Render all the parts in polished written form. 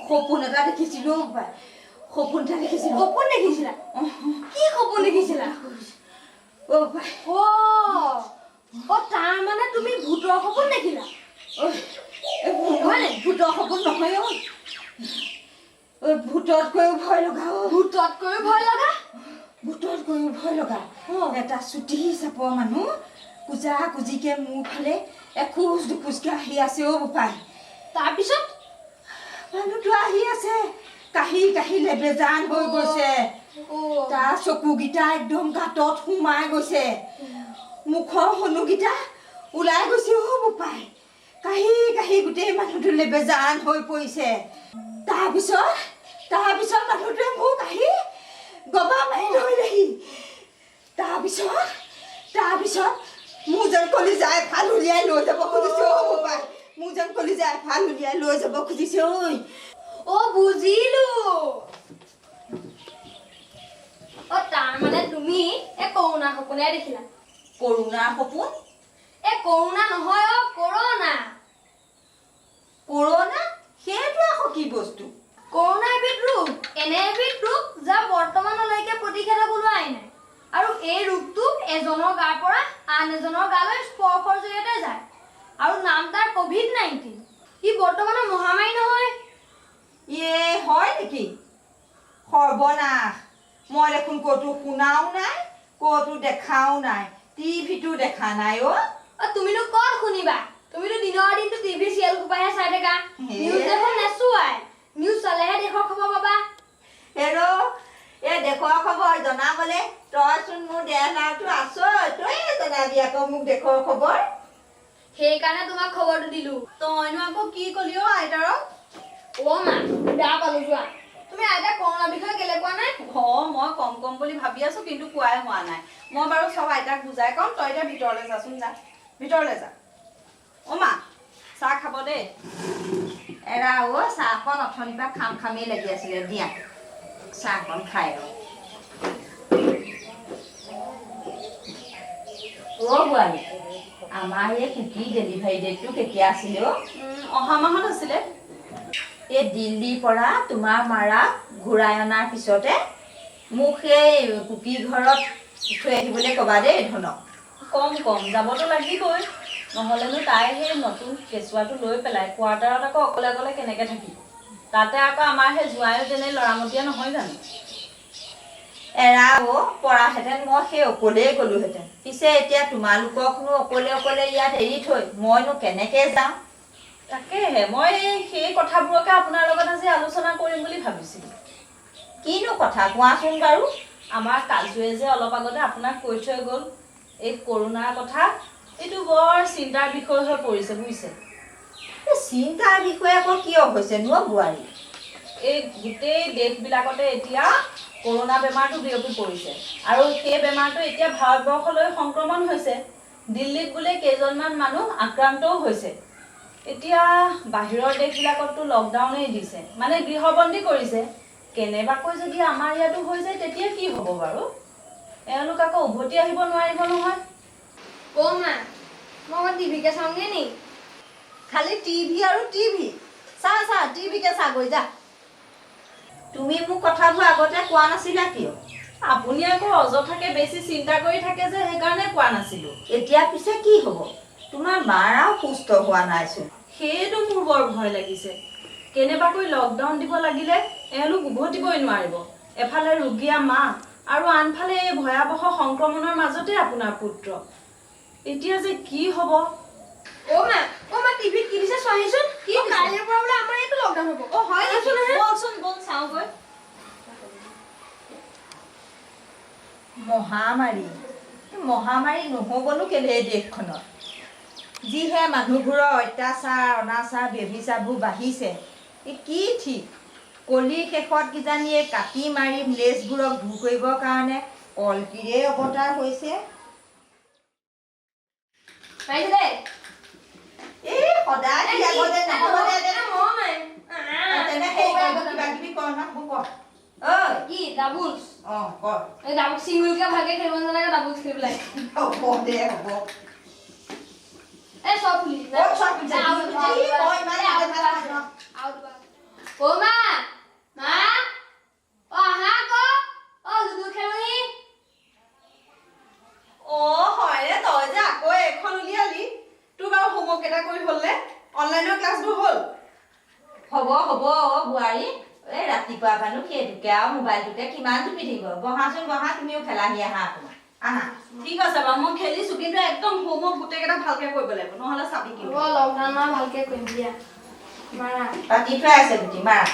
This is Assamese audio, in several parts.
সপোন এটা দেখিছিলো সপোন এটা দেখিছিলো সপোন দেখিছিলা কি সপোন দেখিছিলা তাৰ মানে তুমি ভূতৰ সপোন দেখিলা ভূতৰ সপোন নহয় ভূততকৈও ভয় লগা ভূততকৈও ভয় লগা ভূততকৈও ভয় লগা এটা চুটি চাপৰ মানুহ কুজা কুজিকে মোৰ ফালে এখোজ দুখোজকে আহি আছে বোপাই তাৰপিছত মানুহটো আহি আছে কাহি কাহি লেবেজান হৈ গৈছে তাৰ চকুকেইটা একদম গাঁতত সোমাই গৈছে মুখৰ হনুকেইটা ওলাই গৈছে বোপাই কাহি কাহি গোটেই মানুহটো লেবেজান হৈ পৰিছে তাৰপিছত মানুহটোৱে মোক আহি গবা মাৰি ধৰিলেহি তাৰপিছত মোৰ যেন কলিজাই ফাল উলিয়াই লৈ যাব খুজিছে বোপাই মোৰ যেন কলিজাই ফাল উলিয়াই লৈ যাব খুজিছে বুজিলো তাৰ মানে তুমি কৰোণা সপোনে দেখিলা কৰোণা সপোন কৰোণা নহয় কৰোণা সেইটো আকৌ কি বস্তু কৰোণা এবিধ ৰোগ এনে এবিধ ৰোগ যাৰ বৰ্তমানলৈকে প্ৰতিষেধক ওলোৱাই নাই আৰু এই ৰোগটো এজনৰ গাৰ পৰা আন এজনৰ গালৈ স্পৰ্শৰ জৰিয়তে যায় আৰু নাম তাৰ COVID-19 ই বৰ্তমানৰ মহামাৰী নহয় হয় নেকি সৰ্বনাশ মই দেখোন ক'তো শুনাও নাই ক'তো দেখাও নাই টিভিটো দেখা নাই তুমিনো ক'ত শুনিবা তুমিতো দিনৰ দিনটো টিভি চিৰিয়েল সোপাহে চাই থাকা নিউজ দেখোন নেচোৱাই নিউজ চালেহে দেশৰ খবৰ পাবা দেশৰ খবৰ জনাবলে তইচোন মোৰ দেহলাটো আছ তই জনাবি আকৌ মোক দেশৰ খবৰ সেইকাৰণে তোমাক খবৰটো দিলো তইনো আকৌ কি কলি আইতাৰক মা বেয়া পালো যোৱা তুমি আইতা কৰোণাৰ বিষয়ে কেলে কোৱা নাই মই কম বুলি ভাবি আছো কিন্তু কোৱাই হোৱা নাই মই বাৰু চব আইতাক বুজাই কম তই এতিয়া ভিতৰলৈ যাচোন যা ভিতৰলৈ যা মা চাহ খাব দেই চাহকণ অথনিৰ পৰা খামেই লাগি আছিলে দিয়া চাহকণ খাই বোৱাৰী আমাৰ এই কুকি ডেলিভাৰী ডেটটো কেতিয়া আছিলে অহা মাহত আছিলে এই দিল্লীৰ পৰা তোমাৰ মাৰা ঘূৰাই অনাৰ পিছতে মোক সেই কুকি ঘৰত থৈ আহিবলৈ ক'বা দেই ধনক কম যাবতো লাগিবই নহ'লেনো তাই সেই নতুন কেঁচুৱাটো লৈ পেলাই কোৱাৰ্টাৰত আকৌ অকলে কেনেকৈ থাকিব তাতে আকৌ আমাৰ সেই জোৱাইও যেনে ল'ৰামতীয়া নহয় জানো পৰাহেঁতেন মই সেই অকলেই গ'লোহেঁতেন পিছে এতিয়া তোমালোককনো অকলে ইয়াত এৰি থৈ মইনো কেনেকৈ যাওঁ তাকেহে মই সেই কথাবোৰকে আপোনাৰ লগত আজি আলোচনা কৰিম বুলি ভাবিছিলোঁ কিনো কথা কোৱাচোন বাৰু আমাৰ কাজুৱে যে অলপ আগতে আপোনাক কৈ থৈ গ'ল এই কৰোণাৰ কথা এইটো বৰ চিন্তাৰ বিষয় হৈ পৰিছে বুজিছে চিন্তাৰ বিষয় আকৌ কিয় হৈছে বোৱাৰী এই গোটেই দেশবিলাকতে এতিয়া কৰোণা বেমাৰটো বিয়পি পৰিছে আৰু সেই বেমাৰটো এতিয়া ভাৰতবৰ্ষলৈ সংক্ৰমণ হৈছে দিল্লীত বোলে কেইজনমান মানুহ আক্ৰান্তও হৈছে এতিয়া বাহিৰৰ দেশবিলাকততো লকডাউনেই দিছে মানে গৃহবন্দী কৰিছে কেনেবাকৈ যদি আমাৰ ইয়াতো হৈ যায় তেতিয়া কি হ'ব বাৰু এওঁলোক আকৌ উভতি আহিব নোৱাৰিব নহয় মা মই টিভিকে চাওঁগে নি খালি টিভি আৰু টিভি চা টিভিকে চাগৈ যা তুমি মোক কথাবোৰ আগতে কোৱা নাছিলা কিয় আপুনি আকৌ অযথাকে বেছি চিন্তা কৰি থাকে যে সেইকাৰণে কোৱা নাছিলো এতিয়া পিছে কি হ'ব তোমাৰ মাৰাও সুস্থ হোৱা নাইচোন সেইটো মোৰ বৰ ভয় লাগিছে কেনেবাকৈ লকডাউন দিব লাগিলে এওঁলোক উভতিবই নোৱাৰিব এফালে ৰোগীয়া মা আৰু আনফালে এই ভয়াৱহ সংক্ৰমণৰ মাজতে আপোনাৰ পুত্ৰ এতিয়া যে কি হ'ব মা টিভিত কি দিছে চোৱাহিচোন কি কাইলৈৰ পৰা বোলে আমাৰ এইটো লকডাউন হ'ব হয় বলচোন চাওঁগৈ মহামাৰী নহ'বনো কেলে এই দেশখনত যিহে মানুহবোৰৰ অত্যাচাৰ অনাচাৰ ব্যভিচাৰবোৰ বাঢ়িছে কি ঠিক কলিৰ শেষত কিজানি এই কাটি মাৰি লেজবোৰক দূৰ কৰিবৰ কাৰণে কলকিৰে অৱতাৰ হৈছে চিংগুলকে ভাগে খেলিব নালাগে ডাবুলছ খেলিব লাগে হ'ব চব কৰি হ'লনে অনলাইনৰ ক্লাছবোৰ হ'ল হ'ব বোৱাৰী এই ৰাতিপুৱা ভানো সেইটোকে আৰু মোবাইলটোকে কিমান টিপি থাকিব বহাচোন বহা তুমিও খেলাহি আহা অকণমান আহা ঠিক আছে বাৰু মই খেলিছোঁ কিন্তু একদম হোমৱৰ্ক গোটেইকেইটা ভালকৈ কৰিব লাগিব নহ'লে চাবি কি হ'ব লকডাউন মাহ ভালকৈ কৰিম দিয়া মাৰা ৰাতি থোৱাই আছে বুটি মাৰা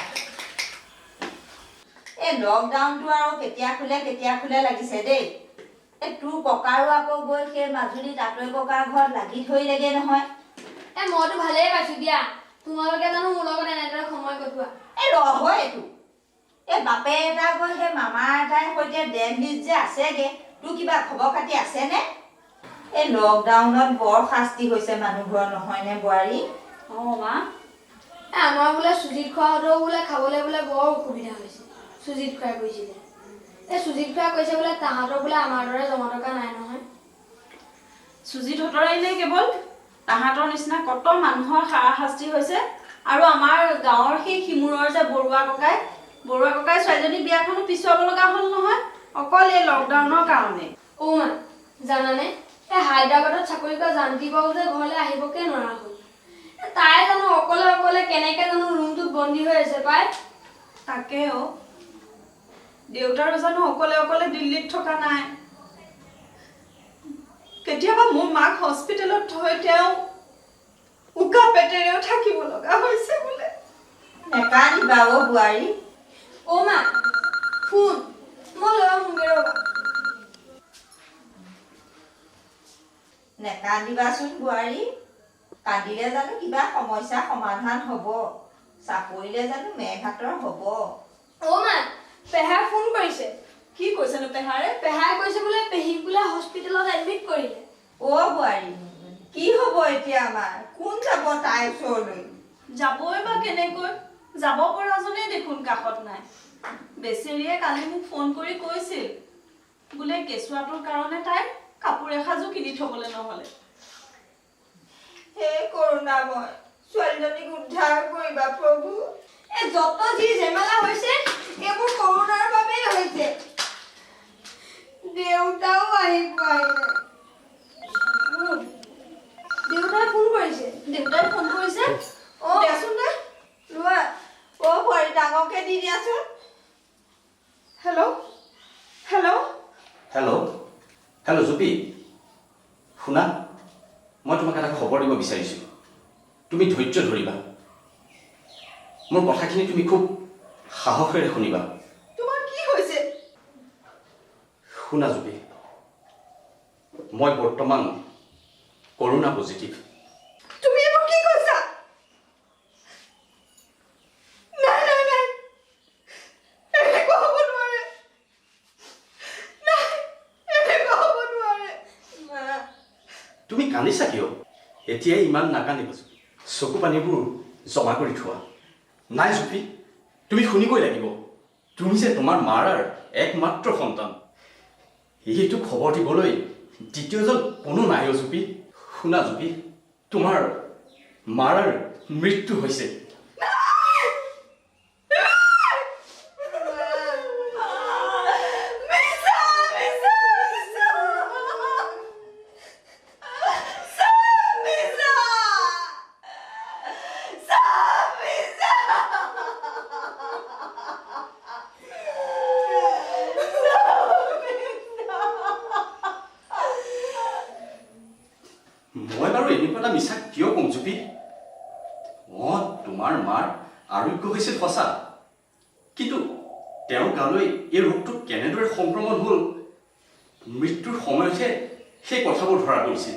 এই লকডাউনটো আৰু কেতিয়া খোলে লাগিছে দেই এই তোৰ ককাৰো আকৌ গৈ সেই মাজুলী তাতৈ ককাৰ ঘৰত লাগি ধৰিলেগে নহয় মইতো ভালেই পাইছোঁ দিয়া তোমালোকে জানো মোৰ লগত এনেদৰে সময় কটোৱা এই ৰহ এইটো এই বাপে এটা গৈ সেই মামা এটাৰ সৈতে দেলহিত যে আছেগে তোৰ কিবা খবৰ খাতি আছেনে এই লকডাউনত বৰ শাস্তি হৈছে মানুহবোৰৰ নহয়নে বোৱাৰী অঁ মা আমাৰ বোলে চুজিত খোৱাহঁতেও বোলে খাবলৈ বোলে বৰ অসুবিধা হৈছে চুজিত খুৱাই কৰিছিলে এই চুজিত খুৱাই কৈছে বোলে তাহাঁতৰ বোলে আমাৰ দৰে জমা টকা নাই নহয় চুজিত হতৰাই নে কেৱল তাহাঁতৰ নিচিনা কত মানুহৰ হাৰাশাস্তি হৈছে আৰু আমাৰ গাঁৱৰ সেই সিমূৰৰ যে বৰুৱা ককাই ছোৱালীজনী বিয়াখনো পিছুৱাব লগা হ'ল নহয় অকল এই লকডাউনৰ কাৰণে মা জানানে এই হায়দৰাবাদত চাকৰি কৰা জানকী বাবু যে ঘৰলৈ আহিবকে নোৱাৰা হ'ল তাই জানো অকলে কেনেকে জানো ৰুমটোত বন্দী হৈ আছে পাই তাকেও দেউতাৰ জানো অকলে দিল্লীত থকা নাই কেতিয়াবা মোৰ মাক হস্পিটেলত থৈ তেওঁ উকা পেটেৰেও থাকিব লগা হৈছে বোলে নেকান্দিবা অ বোৱাৰী মা ফোন মই লৈ আহোঁগৈ ৰ'বা নেকান্দিবাচোন বোৱাৰী কান্দিলে জানো কিবা সমস্যা সমাধান হ'ব চাপৰিলে জানো মেঘাতৰ হ'ব মা পেহাই ফোন কৰিছে কি কৈছেনো পেহাৰে পেহাই কৈছে বোলে পেহীক বোলে হস্পিটেলত এডমিট কৰিলে বোৱাৰী কি হ'ব এতিয়া আমাৰ কোন যাব তাইৰ ওচৰলৈ যাবই বা কেনেকৈ যাব পৰাজনেই দেখোন কাষত নাই বেচেৰীয়ে কালি মোক ফোন কৰি কৈছিল বোলে কেঁচুৱাটোৰ কাৰণে তাইৰ কাপোৰ এসাঁজো কিনি থবলৈ নহ'লে হে কৰোণাময় ছোৱালীজনীক উদ্ধাৰ কৰিবা প্ৰভু যত যি ঝেমেলা হৈছে এইবোৰ কৰোণাৰ বাবেই হৈছে দেউতাও আহি পোৱাই নাই দেউতাই ফোন কৰিছে দেচোন দে লোৱা বোৱাৰী ডাঙৰকে দি দিয়াচোন হেল্ল' জুপি শুনা মই তোমাক এটা খবৰ দিব বিচাৰিছোঁ তুমি ধৈৰ্য ধৰিবা মোৰ কথাখিনি তুমি খুব সাহসেৰে শুনিবা তোমাৰ কি হৈছে শুনা জুপি মই বৰ্তমান কৰোণা পজিটিভ তুমি এইবোৰ কি কৈছা নাই এনেকুৱা হ'ব নোৱাৰে তুমি কান্দিছা কিয় এতিয়াই ইমান নাকান্দিবা চকু পানীবোৰ জমা কৰি থোৱা নাই জুপি তুমি শুনিবই লাগিব তুমি যে তোমাৰ মাৰ একমাত্ৰ সন্তান এইটো খবৰ দিবলৈ দ্বিতীয়জন কোনো নাই জুপি শুনা জুপি তোমাৰ মাৰ মৃত্যু হৈছে মই বাৰু এনেকুৱা এটা মিছা কিয় কম জুপি তোমাৰ মাৰ আৰোগ্য হৈছিল সঁচা কিন্তু তেওঁৰ গালৈ এই ৰোগটো কেনেদৰে সংক্ৰমণ হ'ল মৃত্যুৰ সময়তহে সেই কথাবোৰ ধৰা পৰিছিল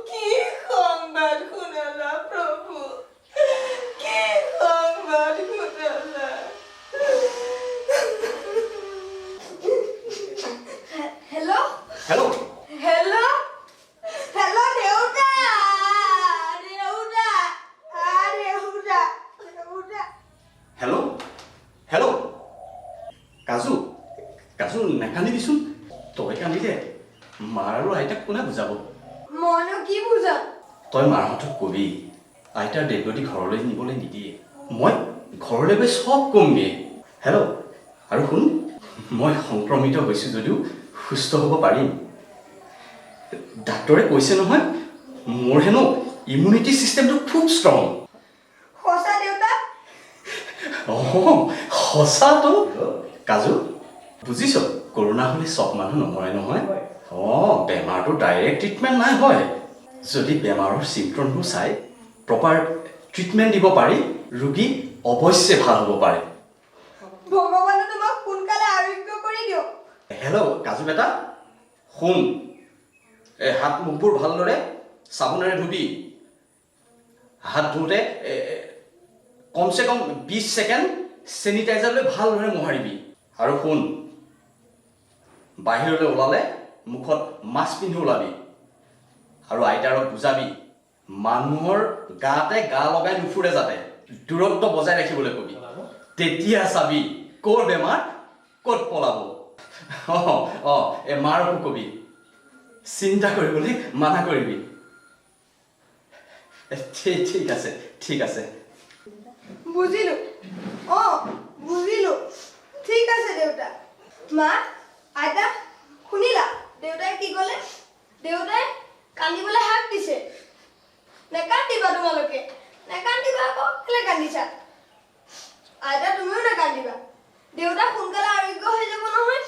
কি হেল্ল' হেল্ল' কাজু কাজু নাকান্দিবিচোন তই কান্দিলে মাৰ আৰু আইতাক কোনে বুজাব মইনো কি বুজাম তই মাৰহঁতক কবি আইতাৰ ডেড বডি ঘৰলৈ নিবলৈ নিদিয়ে মই ঘৰলৈ গৈ চব কমগৈ হেল্ল' আৰু শুন মই সংক্ৰমিত হৈছোঁ যদিও সুস্থ হ'ব পাৰিম ডাক্তৰে কৈছে নহয় মোৰ হেনো ইমিউনিটি ছিষ্টেমটো খুব ষ্ট্ৰং সঁচা দেউতা সঁচাটো কাজু বুজিছ কৰোণা হ'লে চব মানুহ নমৰে নহয় বেমাৰটো ডাইৰেক্ট ট্ৰিটমেণ্ট নাই হয় যদি বেমাৰৰ চিমটমবোৰ চাই প্ৰপাৰ ট্ৰিটমেণ্ট দিব পাৰি ৰোগী অৱশ্যে ভাল হ'ব পাৰে ভগৱানে তোমাক সোনকালে আৰোগ্য কৰি দিয়ক হেল্ল' কাজু বেটা শুন হাত মুখবোৰ ভালদৰে চাবোনেৰে ধুবি হাত ধুওঁতে কমচে কম 20 ছেকেণ্ড চেনিটাইজাৰ লৈ ভালদৰে মোহাৰিবি আৰু শুন বাহিৰলৈ ওলালে মুখত মাস্ক পিন্ধি ওলাবি আৰু আইতাৰক বুজাবি মানুহৰ গাতে গা লগাই নুফুৰে যাতে দূৰত্ব বজাই ৰাখিবলৈ কবি তেতিয়া চাবি ক'ৰ বেমাৰ ক'ত পলাব মাৰকো কবি চিন্তা কৰিবলৈ মানা কৰিবি ঠিক আছে বুজিলো বুজিলো ঠিক আছে দেউতা মা আইতা শুনিলা দেউতাই কি ক'লে দেউতাই কান্দিবলৈ হাক দিছে নেকান্দিবা তোমালোকে নেকান্দিবা আকৌ কেলে কান্দিছা আইতা তুমিও নেকান্দিবা দেউতা সোনকালে আৰোগ্য হৈ যাব নহয়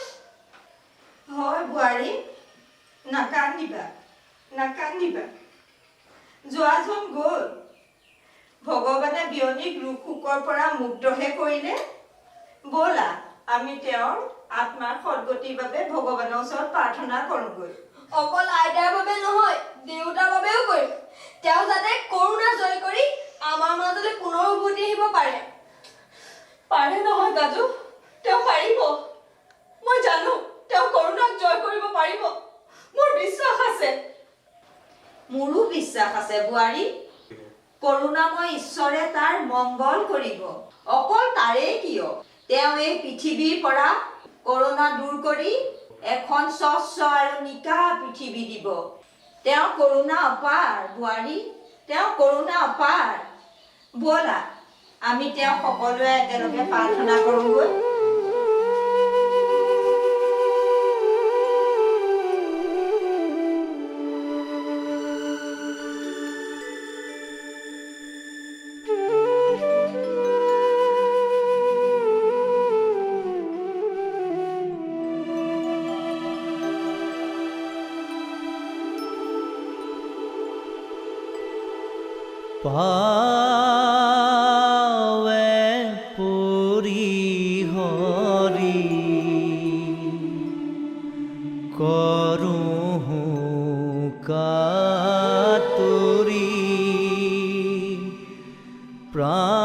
হয় বোৱাৰী নাকান্দিবা যোৱাজন গ'ল ভগৱানে বিয়নীক ৰোগ শোকৰ পৰা মুক্তহে কৰিলে ব'লা আমি তেওঁৰ আত্মাৰ সদগতিৰ বাবে ভগৱানৰ ওচৰত প্ৰাৰ্থনা কৰোঁগৈ অকল আইতাৰ বাবে নহয় দেউতাৰ বাবেও কৰিম তেওঁ যাতে কৰোণা জয় কৰি আমাৰ মাজলৈ পুনৰ উভতি আহিব পাৰে নহয় কাজু তেওঁ পাৰিব মই জানো তেওঁ কৰোণাক জয় কৰিব পাৰিব মোৰ বিশ্বাস আছে মোৰো বিশ্বাস আছে বোৱাৰী কৰোণাময় ঈশ্বৰে তাৰ মংগল কৰিব অকল তাৰেই কিয় তেওঁ এই পৃথিৱীৰ পৰা কৰোণা দূৰ কৰি এখন স্বচ্ছ আৰু নিকা পৃথিৱী দিব তেওঁ কৰোণা অপাৰ বোৱাৰী তেওঁ কৰোণা অপাৰ ব'লা আমি তেওঁ সকলোৱে একেলগে প্ৰাৰ্থনা কৰোঁগৈ পাৱে পুৰি হৰি কৰোঁ কাতুৰি প্ৰা